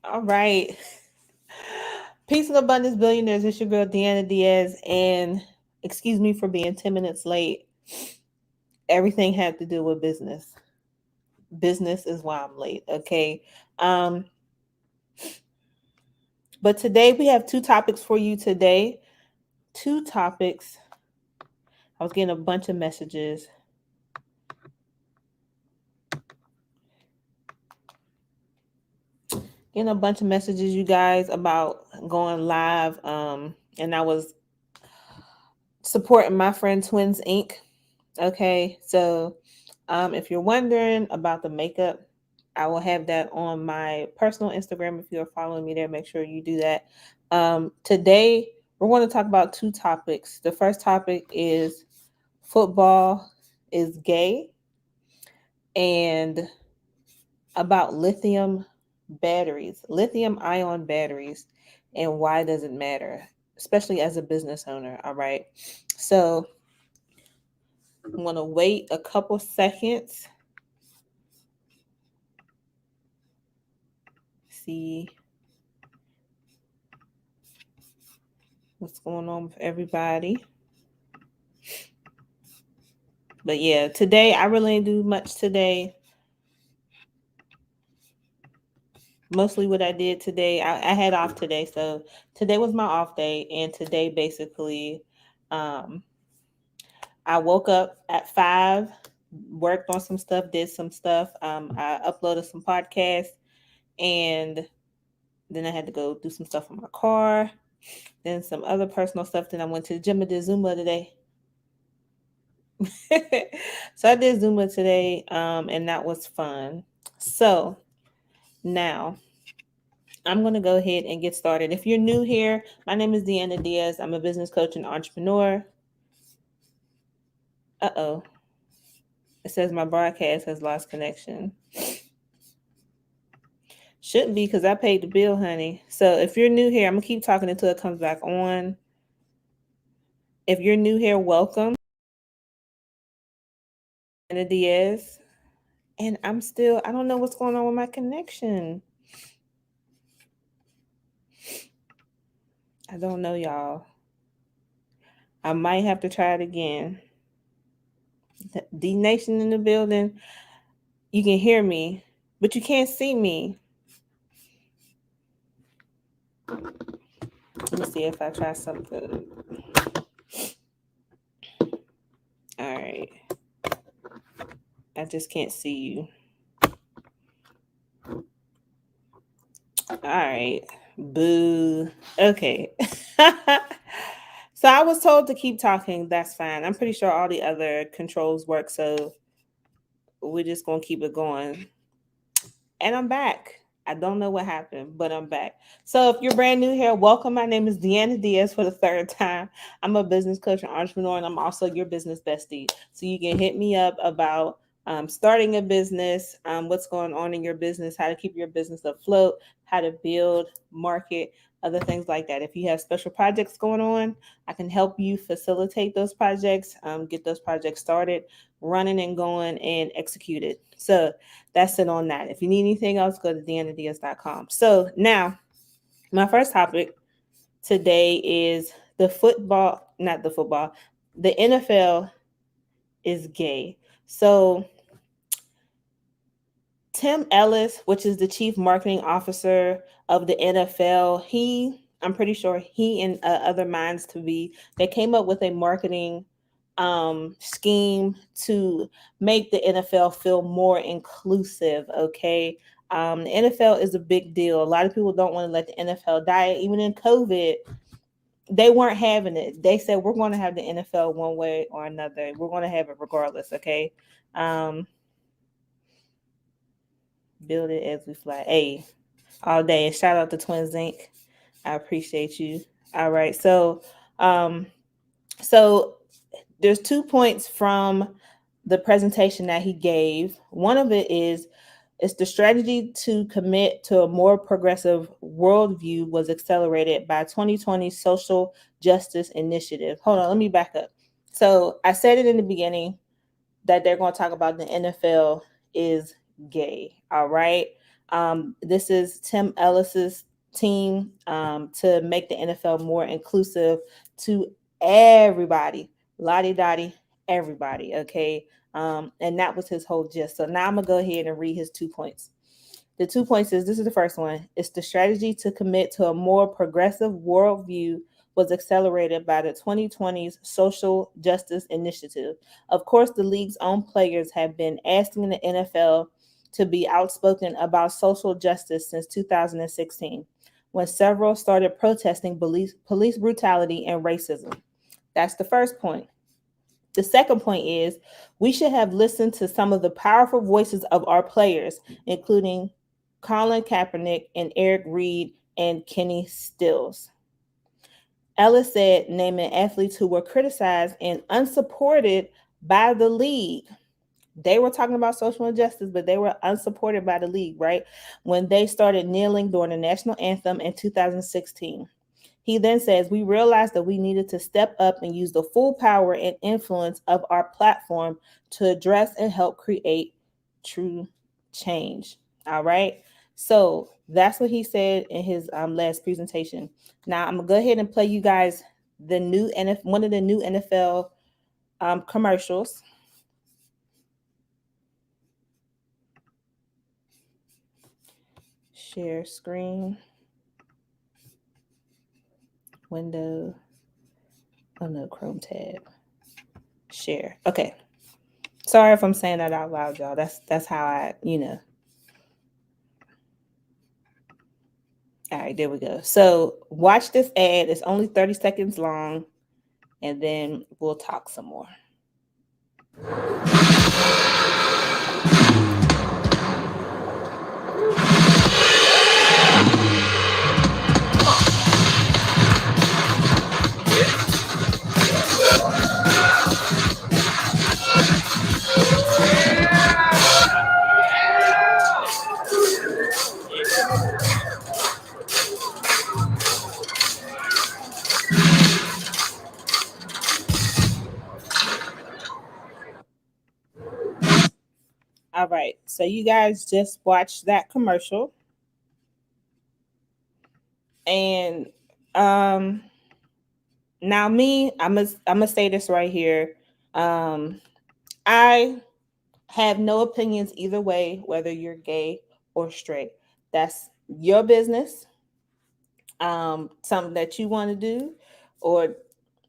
All right. Peace and abundance, billionaires. It's your girl Deanna Diaz, and excuse me for being 10 minutes late. Everything had to do with business. Business is why I'm late. Okay. Um, but today we have two topics for you today. Two topics. I was getting a bunch of messages. Getting a bunch of messages, you guys, about going live. And I was supporting my friend Twins Inc. Okay, so if you're wondering about the makeup, I will have that on my personal Instagram. If you're following me there, make sure you do that. Today, we're going to talk about two topics. The first topic is football is gay, and about lithium ion batteries, and why does it matter, especially as a business owner. All right, so I'm going to wait a couple seconds. See what's going on with everybody. But yeah, today I really didn't do much today. Mostly what I did today, I had off today. So today was my off day. And today basically, um, I woke up at 5, worked on some stuff, did some stuff. I uploaded some podcasts, and then I had to go do some stuff on my car, then some other personal stuff. Then I went to the gym and did Zumba today. So I did Zumba today, and that was fun. So now I'm going to go ahead and get started. If you're new here, my name is Deanna Diaz. I'm a business coach and entrepreneur. Uh-oh. It says my broadcast has lost connection. Shouldn't be because I paid the bill, honey. So if you're new here, I'm going to keep talking until it comes back on. If you're new here, welcome. Deanna Diaz. And I don't know what's going on with my connection. I don't know, y'all. I might have to try it again. D Nation in the building. You can hear me, but you can't see me. Let me see if I try something. All right. I just can't see you. All right. Boo. Okay. So I was told to keep talking. That's fine. I'm pretty sure all the other controls work. So we're just going to keep it going. And I'm back. I don't know what happened, but I'm back. So if you're brand new here, welcome. My name is Deanna Diaz for the third time. I'm a business coach and entrepreneur, and I'm also your business bestie. So you can hit me up about starting a business, what's going on in your business, how to keep your business afloat, how to build, market, other things like that. If you have special projects going on, I can help you facilitate those projects, get those projects started, running and going, and executed. So that's it on that. If you need anything else, go to deannadiaz.com. So now, my first topic today is the NFL is gay. So Tim Ellis, which is the chief marketing officer of the NFL, I'm pretty sure he and other minds to be, they came up with a marketing scheme to make the NFL feel more inclusive. Okay. The NFL is a big deal. A lot of people don't want to let the NFL die. Even in COVID, they weren't having it. They said, we're going to have the NFL one way or another. We're going to have it regardless. Okay. Um, Build it as we fly. Hey, all day. And shout out to Twins Inc. I appreciate you. All right. Um, so there's 2 points from the presentation that he gave. One of it is it's the strategy to commit to a more progressive worldview was accelerated by 2020 social justice initiative. Hold on, let me back up. So I said it in the beginning that they're going to talk about the NFL is gay. All right. This is Tim Ellis's team to make the NFL more inclusive to everybody, lottie dottie, everybody. Okay. And that was his whole gist. So now I'm going to go ahead and read his 2 points. The 2 points is this is the first one. It's the strategy to commit to a more progressive worldview was accelerated by the 2020's Social Justice Initiative. Of course, the league's own players have been asking the NFL to be outspoken about social justice since 2016, when several started protesting police brutality and racism. That's the first point. The second point is we should have listened to some of the powerful voices of our players, including Colin Kaepernick and Eric Reed and Kenny Stills. Ellis said, naming athletes who were criticized and unsupported by the league. They were talking about social injustice, but they were unsupported by the league, right? When they started kneeling during the national anthem in 2016. He then says, we realized that we needed to step up and use the full power and influence of our platform to address and help create true change. All right. So that's what he said in his last presentation. Now I'm gonna go ahead and play you guys the new one of the new NFL commercials. Share screen. Window. Oh no, Chrome tab. Share. Okay. Sorry if I'm saying that out loud, y'all. That's how I. All right, there we go. So watch this ad. It's only 30 seconds long, and then we'll talk some more. All right, so you guys just watched that commercial, and now me, I'm gonna say this right here. I have no opinions either way, whether you're gay or straight. That's your business. Something that you want to do, or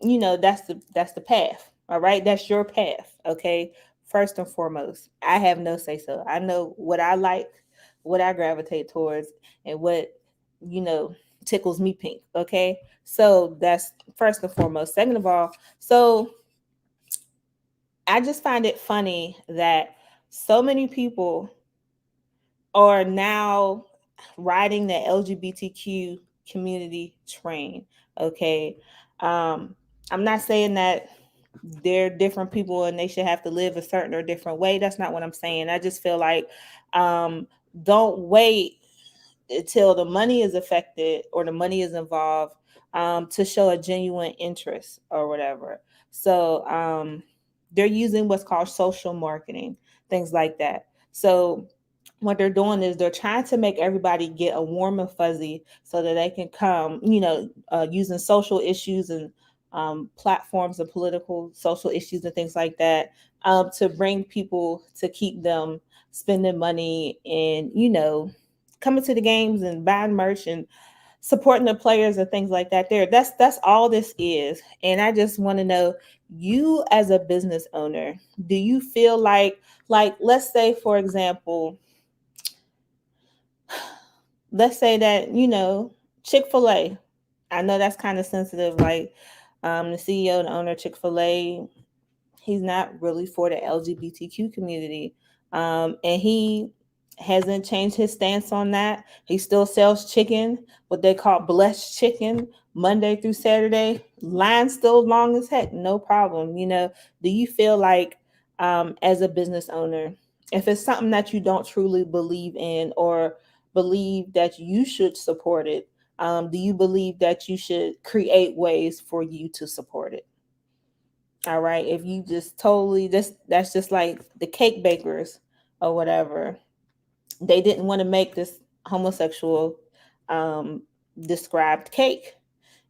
that's the path. All right, that's your path. Okay, first and foremost, I have no say so. I know what I like, what I gravitate towards, and what you know tickles me pink. Okay, so that's first and foremost. Second of all, so I just find it funny that so many people are now riding the LGBTQ community train. Okay. Um, I'm not saying that they're different people and they should have to live a certain or different way. That's not what I'm saying. I just feel like um, don't wait until the money is affected or the money is involved to show a genuine interest or whatever. So they're using what's called social marketing, things like that. So what they're doing is they're trying to make everybody get a warm and fuzzy so that they can come, using social issues and platforms and political social issues and things like that to bring people to keep them spending money and, coming to the games and buying merch and supporting the players and things like that. That's all this is. And I just want to know, you as a business owner, do you feel like let's say for example, let's say that Chick-fil-A, I know that's kind of sensitive, like the CEO, the owner of Chick-fil-A, he's not really for the LGBTQ community. And he hasn't changed his stance on that. He still sells chicken, what they call blessed chicken, Monday through Saturday. Line still long as heck, no problem. Do you feel like as a business owner, if it's something that you don't truly believe in or believe that you should support it, do you believe that you should create ways for you to support it? All right. If you just totally that's just like the cake bakers or whatever. They didn't want to make this homosexual um, described cake,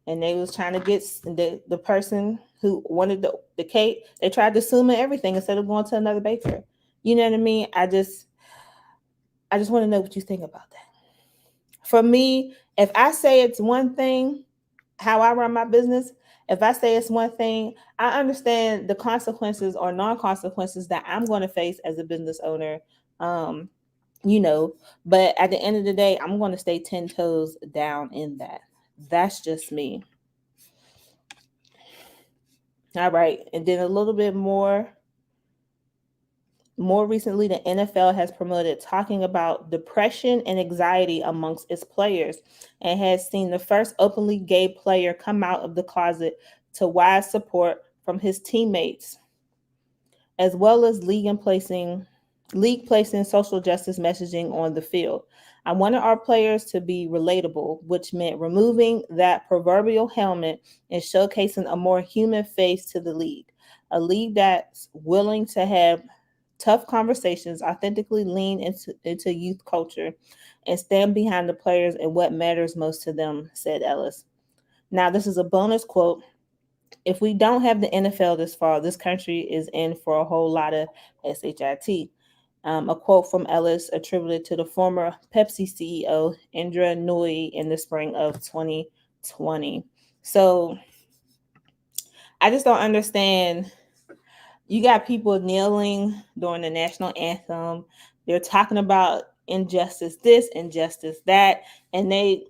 and they was trying to get the person who wanted the cake. They tried to sue him and everything instead of going to another baker. You know what I mean? I just want to know what you think about that. For me, if I say it's one thing, how I run my business, if I say it's one thing, I understand the consequences or non-consequences that I'm going to face as a business owner. Um, you know, but at the end of the day, I'm going to stay 10 toes down in that. That's just me. All right. And then a little bit more recently, the NFL has promoted talking about depression and anxiety amongst its players and has seen the first openly gay player come out of the closet to wide support from his teammates, as well as league placing social justice messaging on the field. I wanted our players to be relatable, which meant removing that proverbial helmet and showcasing a more human face to the league. A league that's willing to have tough conversations, authentically lean into youth culture, and stand behind the players and what matters most to them, said Ellis. Now, this is a bonus quote. If we don't have the NFL this fall, this country is in for a whole lot of shit. A quote from Ellis attributed to the former Pepsi CEO Indra Nooyi in the spring of 2020. So I just don't understand. You got people kneeling during the national anthem. They're talking about injustice this, injustice that, and they,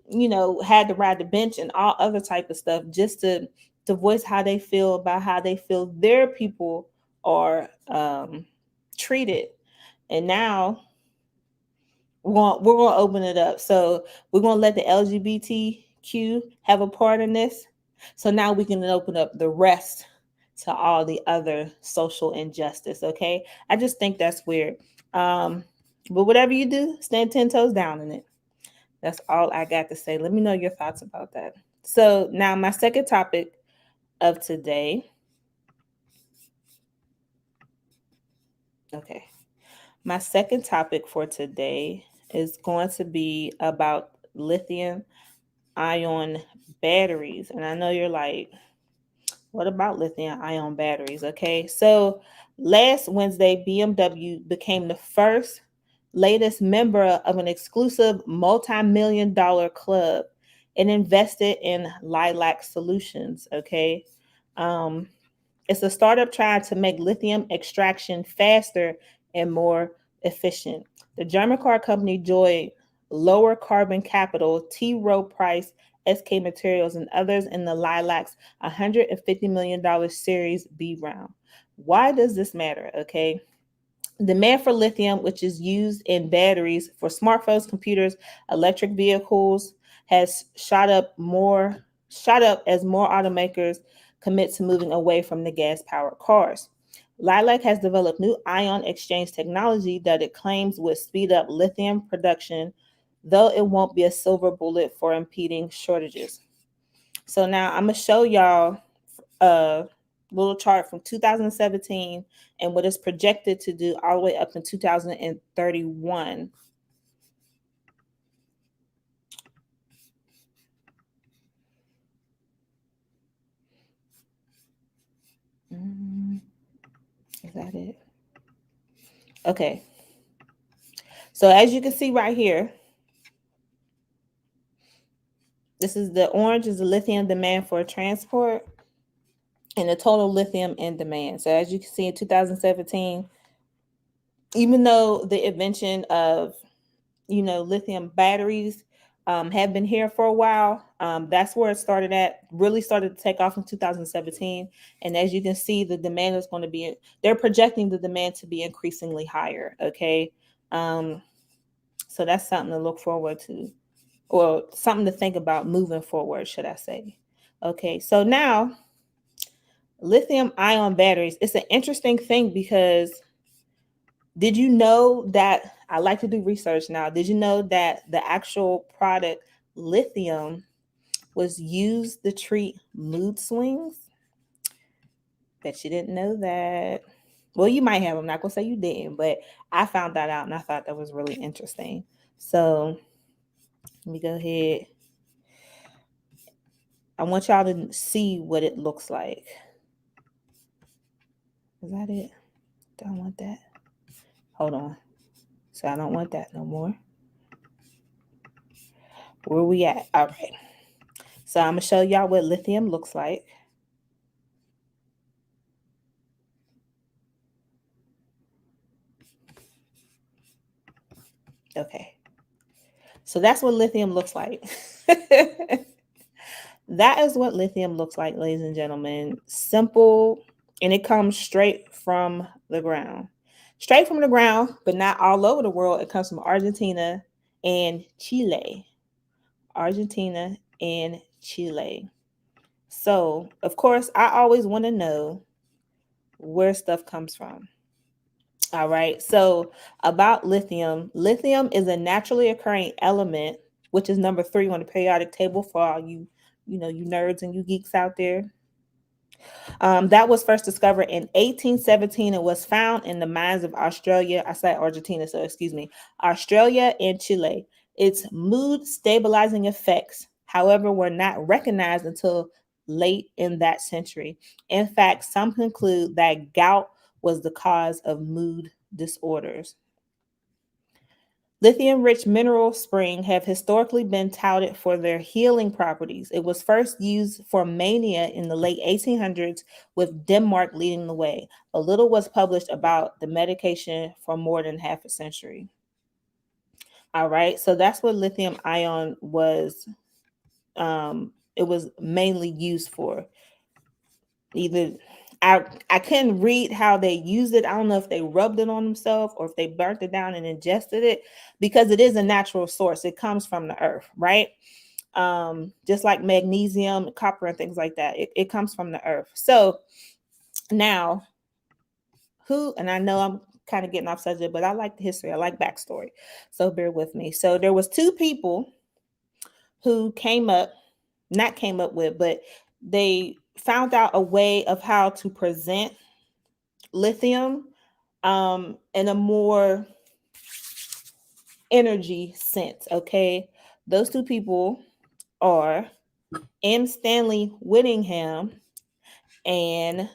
had to ride the bench and all other type of stuff just to voice how they feel about how they feel their people are treated. And now we're gonna open it up. So we're gonna let the LGBTQ have a part in this. So now we can open up the rest to all the other social injustice. Okay, I just think that's weird. Um, but whatever you do, stand 10 toes down in it. That's all I got to say. Let me know your thoughts about that. So now my second topic of today. Okay. My second topic for today is going to be about lithium ion batteries. And I know you're like, what about lithium ion batteries? Okay. So last Wednesday, BMW became the first latest member of an exclusive multi-million dollar club and invested in Lilac Solutions. Okay. Um, it's a startup trying to make lithium extraction faster and more efficient. The German car company joined Lower Carbon Capital, T. Rowe Price, SK Materials, and others in the Lilac's $150 million Series B round. Why does this matter? Okay. Demand for lithium, which is used in batteries for smartphones, computers, electric vehicles, has shot up as more automakers commit to moving away from the gas-powered cars. Lilac has developed new ion exchange technology that it claims would speed up lithium production, though it won't be a silver bullet for impeding shortages. So now I'm gonna show y'all a little chart from 2017 and what it's projected to do all the way up in 2031. Is that it? Okay. So as you can see right here, this is the orange is the lithium demand for transport and the total lithium in demand. So as you can see in 2017, even though the invention of lithium batteries have been here for a while. That's where it started at, really started to take off in 2017. And as you can see, the demand is going to be, they're projecting the demand to be increasingly higher. Okay. Um, so that's something to look forward to, or something to think about moving forward, should I say. Okay. So now, lithium ion batteries, it's an interesting thing because did you know that I like to do research now? Did you know that the actual product lithium was used to treat mood swings? Bet you didn't know that. Well, you might have. I'm not gonna say you didn't, but I found that out and I thought that was really interesting. So let me go ahead. I want y'all to see what it looks like. Is that it? Don't want that. Hold on. So I don't want that no more. Where we at? All right. So I'm gonna show y'all what lithium looks like. Okay. So that's what lithium looks like. That is what lithium looks like, ladies and gentlemen. Simple, and it comes straight from the ground. Straight from the ground, but not all over the world. It comes from Argentina and Chile. Argentina and Chile. So, of course, I always want to know where stuff comes from. All right. So, about lithium, lithium is a naturally occurring element, which is number 3 on the periodic table for all you, you nerds and you geeks out there. That was first discovered in 1817 and was found in the mines of Australia. I said Argentina, so excuse me, Australia and Chile. Its mood stabilizing effects, however, were not recognized until late in that century. In fact, some conclude that gout was the cause of mood disorders. Lithium-rich mineral springs have historically been touted for their healing properties. It was first used for mania in the late 1800s, with Denmark leading the way. A little was published about the medication for more than half a century. All right, so that's what lithium ion was. It was mainly used for. Either I couldn't read how they used it. I don't know if they rubbed it on themselves or if they burnt it down and ingested it, because it is a natural source. It comes from the earth, right? Just like magnesium, copper, and things like that. It comes from the earth. So now, and I know I'm kind of getting off subject, but I like the history. I like backstory. So bear with me. So there was 2 people who not came up with, but they found out a way of how to present lithium in a more energy sense. Okay, those 2 people are M. Stanley Whittingham and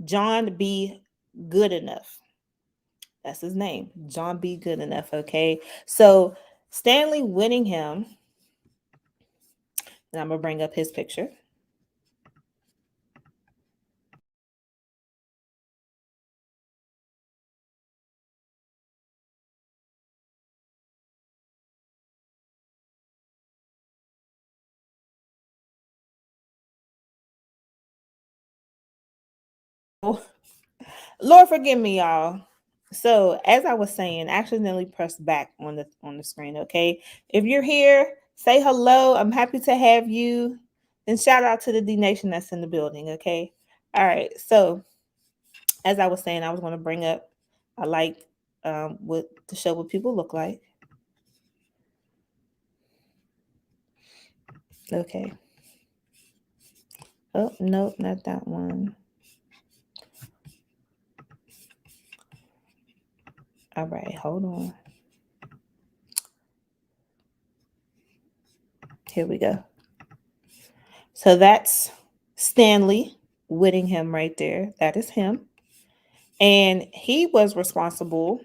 John B. Goodenough. That's his name, John B. Goodenough. Okay, so Stanley Whittingham, and I'm gonna bring up his picture. Lord forgive me, y'all. So as I was saying, I accidentally pressed back on the screen. Okay, if you're here, say hello. I'm happy to have you. And shout out to the D Nation that's in the building. Okay, all right. So as I was saying, I was going to bring up. I like what to show what people look like. Okay. Oh nope, not that one. All right, hold on. Here we go. So that's Stanley Whittingham right there. That is him. And he was responsible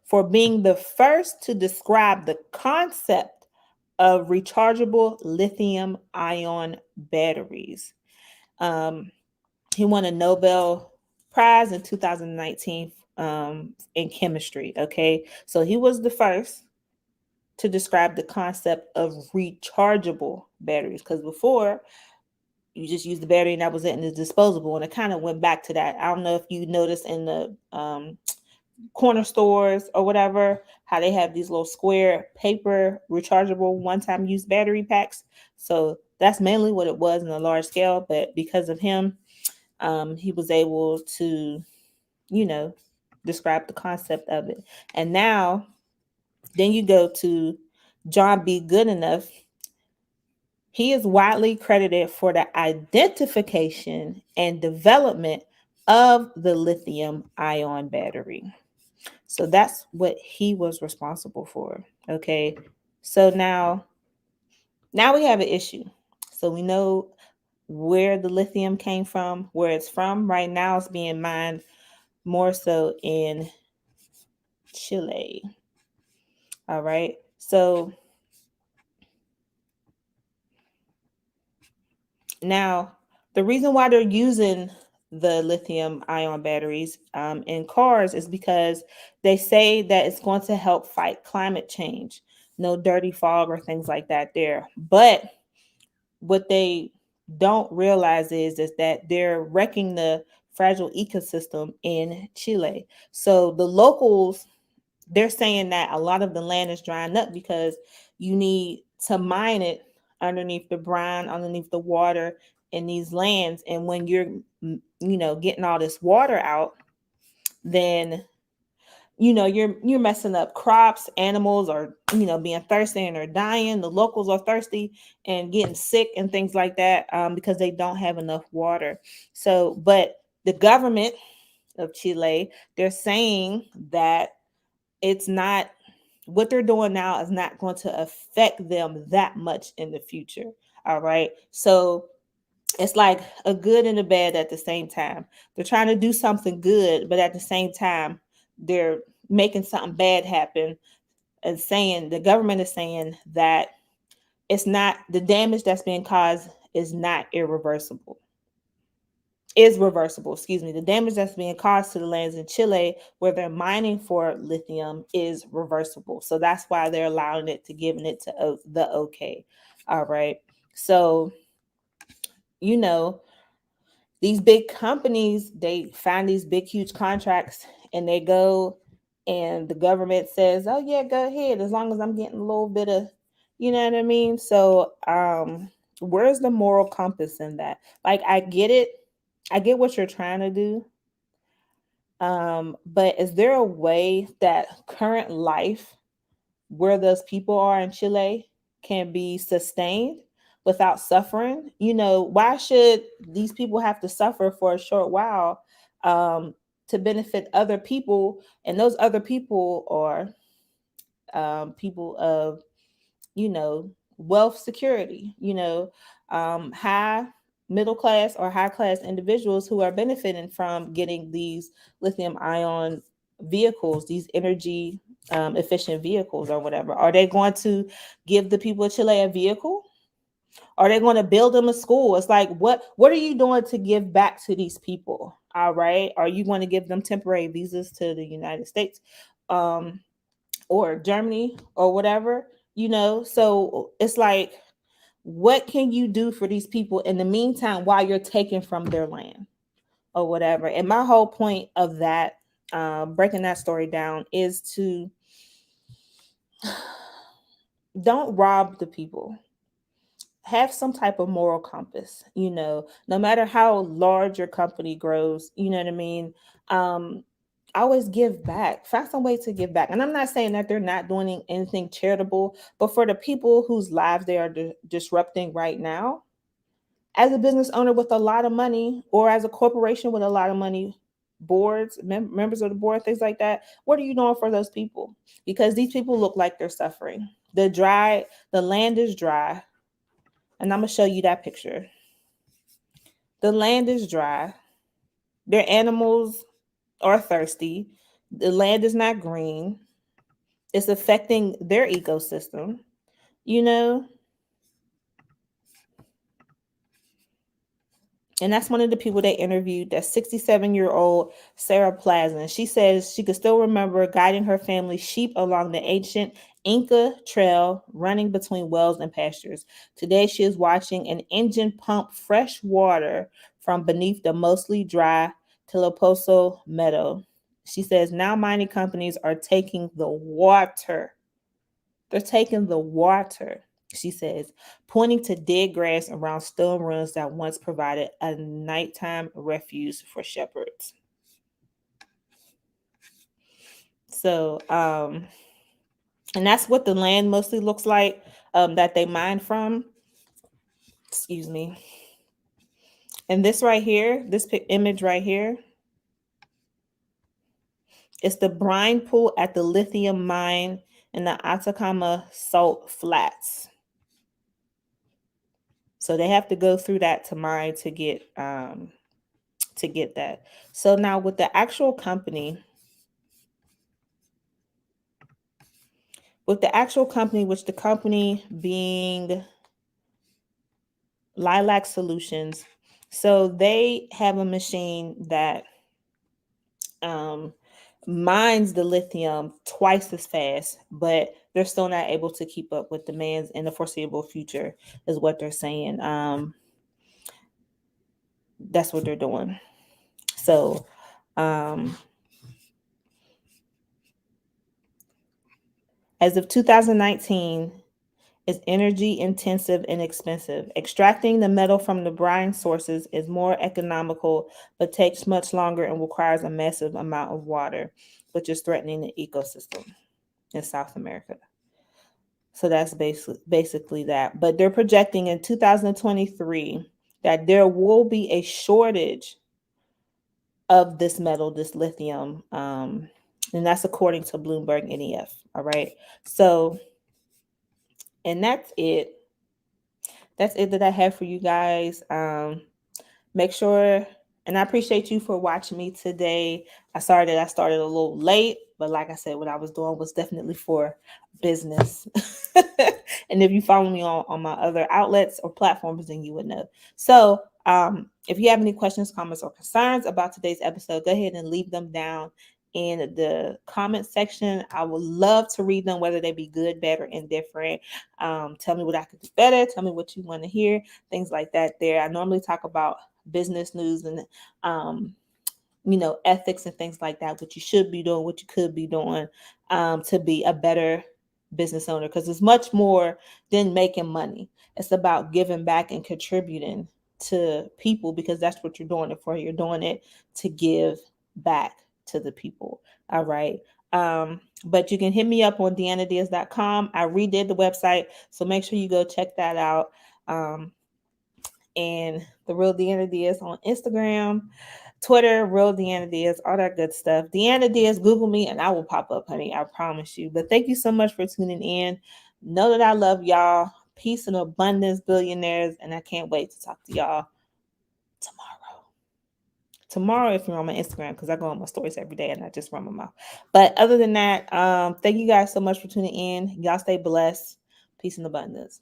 for being the first to describe the concept of rechargeable lithium ion batteries. Um, he won a Nobel Prize in 2019 in chemistry. Okay, so he was the first to describe the concept of rechargeable batteries, because before you just used the battery and that was it, and it's disposable, and it kind of went back to that. I don't know if you noticed in the corner stores or whatever, how they have these little square paper rechargeable one-time use battery packs. So that's mainly what it was in a large scale. But because of him, he was able to, describe the concept of it. And now, then you go to John B. Goodenough. He is widely credited for the identification and development of the lithium ion battery. So that's what he was responsible for. Okay. So now we have an issue. So we know where the lithium came from, where it's from. Right now it's being mined more so in Chile. All right. So now the reason why they're using the lithium ion batteries in cars is because they say that it's going to help fight climate change. No dirty fog or things like that there. But what they don't realize is that they're wrecking the fragile ecosystem in Chile. So the locals, they're saying that a lot of the land is drying up because you need to mine it underneath the brine, underneath the water in these lands. And when you're, getting all this water out, then you're messing up crops, animals are being thirsty and are dying. The locals are thirsty and getting sick and things like that, because they don't have enough water. So but the government of Chile, they're saying that it's not, what they're doing now is not going to affect them that much in the future. All right, so it's like a good and a bad at the same time. They're trying to do something good, but at the same time, they're making something bad happen, and saying, the government is saying that it's not, the damage that's being caused is not irreversible. Is reversible, excuse me. The damage that's being caused to the lands in Chile where they're mining for lithium is reversible. So that's why they're allowing it, to giving it to the okay. All right. So, you know, these big companies, they find these big huge contracts, and they go, and the government says, oh yeah, go ahead, as long as I'm getting a little bit of, you know what I mean? So where's the moral compass in that? Like, I get it, I get what you're trying to do, but is there a way that current life where those people are in Chile can be sustained without suffering? Why should these people have to suffer for a short while, to benefit other people? And those other people are, people of, wealth security, high middle class or high class individuals who are benefiting from getting these lithium ion vehicles, these energy efficient vehicles or whatever. Are they going to give the people of Chile a vehicle? Are they going to build them a school? It's like, what are you doing to give back to these people? All right. Are you going to give them temporary visas to the United States, or Germany or whatever? So it's like, what can you do for these people in the meantime while you're taking from their land or whatever? And my whole point of that, breaking that story down, is to don't rob the people. Have some type of moral compass, no matter how large your company grows, you know what I mean? Um, always give back. Find some way to give back. And I'm not saying that they're not doing anything charitable, but for the people whose lives they are disrupting right now, as a business owner with a lot of money, or as a corporation with a lot of money, boards, members of the board, things like that, what are you doing for those people? Because these people look like they're suffering. The land is dry, and I'm gonna show you that picture. The land is dry. Their animals are thirsty. The land is not green. It's affecting their ecosystem. You know, And that's one of the people they interviewed, that 67-year-old Sarah Plazan. She says she could still remember guiding her family's sheep along the ancient Inca trail running between wells and pastures. Today, she is watching an engine pump fresh water from beneath the mostly dry Taloposo meadow. She says now mining companies are taking the water. They're taking the water, she says, pointing to dead grass around stone ruins that once provided a nighttime refuge for shepherds. So, and that's what the land mostly looks like, that they mine from. Excuse me. And this right here, this image right here, It's the brine pool at the lithium mine in the Atacama Salt Flats. So they have to go through that to mine to get that. So now with the actual company, which the company being Lilac Solutions, so they have a machine that um, mines the lithium twice as fast, but they're still not able to keep up with demands in the foreseeable future, is what they're saying. That's what they're doing. So, as of 2019, is energy intensive and expensive. Extracting the metal from the brine sources is more economical, but takes much longer and requires a massive amount of water, which is threatening the ecosystem in South America. So that's basically that. But they're projecting in 2023 that there will be a shortage of this metal, this lithium, and that's according to Bloomberg NEF. All right. So, and that's it. That's it that I have for you guys. Make sure, and I appreciate you for watching me today. I sorry that I started a little late, but like I said, what I was doing was definitely for business. And if you follow me on my other outlets or platforms, then you would know. So if you have any questions, comments, or concerns about today's episode, go ahead and leave them down in the comment section. I would love to read them, whether they be good, bad, or indifferent. Tell me what I could do better. Tell me what you want to hear, things like that. There, I normally talk about business news and ethics and things like that, what you should be doing, what you could be doing to be a better business owner, because it's much more than making money. It's about giving back and contributing to people, because that's what you're doing it for. You're doing it to give back to the people. All right. But you can hit me up on deannadiaz.com. I redid the website, so make sure you go check that out. And the Real Deanna Diaz on Instagram, Twitter, Real Deanna Diaz, all that good stuff. Deanna Diaz, Google me and I will pop up, honey. I promise you. But thank you so much for tuning in. Know that I love y'all. Peace and abundance, billionaires. And I can't wait to talk to y'all tomorrow. Tomorrow, if you're on my Instagram, because I go on my stories every day and I just run my mouth. But other than that, thank you guys so much for tuning in. Y'all stay blessed. Peace and abundance.